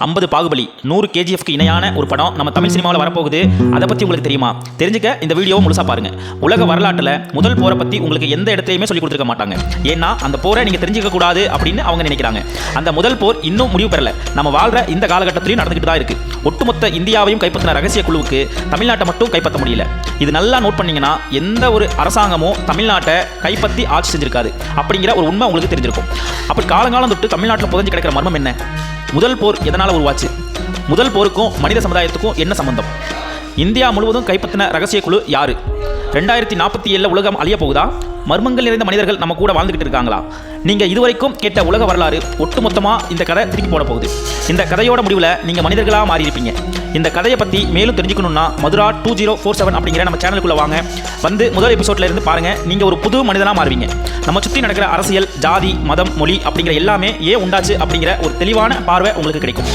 50 பாகுபலி 100 கேஜிஎஃப்க்கு இணையான ஒரு படம் நம்ம தமிழ் சினிமாவில் வரப்போகுது. அதை பற்றி உங்களுக்கு தெரியுமா? தெரிஞ்சுக்க இந்த வீடியோவை முழுசாக பாருங்கள். உலக வரலாற்றில் முதல் போரை பற்றி உங்களுக்கு எந்த இடத்துலையுமே சொல்லி கொடுத்துருக்க மாட்டாங்க. ஏன்னா அந்த போரை நீங்கள் தெரிஞ்சிக்க கூடாது அப்படின்னு அவங்க நினைக்கிறாங்க. அந்த முதல் போர் இன்னும் முடிவு பெறல. நம்ம வாழ்கிற இந்த காலகட்டத்திலையும் நடந்துகிட்டு தான் இருக்குது. ஒட்டுமொத்த இந்தியாவையும் கைப்பற்றின ரகசிய குழுவுக்கு தமிழ்நாட்டை மட்டும் கைப்பற்ற முடியல. இது நல்லா நோட் பண்ணீங்கன்னா எந்த ஒரு அரசாங்கமும் தமிழ்நாட்டை கைப்பற்றி ஆட்சி செஞ்சிருக்காது அப்படிங்கிற ஒரு உண்மை உங்களுக்கு தெரிஞ்சிருக்கும். அப்படி காலங்காலம் தொட்டு தமிழ்நாட்டில் புதஞ்சு கிடக்கிற மர்மம் என்ன? முதல் போர் எதனால் உருவாச்சு? முதல் போருக்கும் மனித சமுதாயத்துக்கும் என்ன சம்பந்தம்? இந்தியா முழுவதும் கைப்பற்றின ரகசிய குழு யாரு? 2047 உலகம் அழிய போகுதா? மர்மங்கள் நிறைந்த மனிதர்கள் நம்ம கூட வாழ்ந்துகிட்டு இருக்காங்களா? நீங்க இதுவரைக்கும் கேட்ட உலக வரலாறு ஒட்டுமொத்தமா இந்த கதை திருப்பி போட போகுது. இந்த கதையோட முடிவில் நீங்க மனிதர்களாக மாறி இருப்பீங்க. இந்த கதையை பற்றி மேலும் தெரிஞ்சுக்கணும்னா மதுரா 2047 அப்படிங்கிற நம்ம சேனலுக்குள்ள வாங்க. வந்து முதல் எபிசோட்ல இருந்து பாருங்க. நீங்க ஒரு புது மனிதனாக மாறுவீங்க. நம்ம சுற்றி நடக்கிற அரசியல், ஜாதி, மதம், மொழி அப்படிங்கிற எல்லாமே ஏன் உண்டாச்சு அப்படிங்கிற ஒரு தெளிவான பார்வை உங்களுக்கு கிடைக்கும்.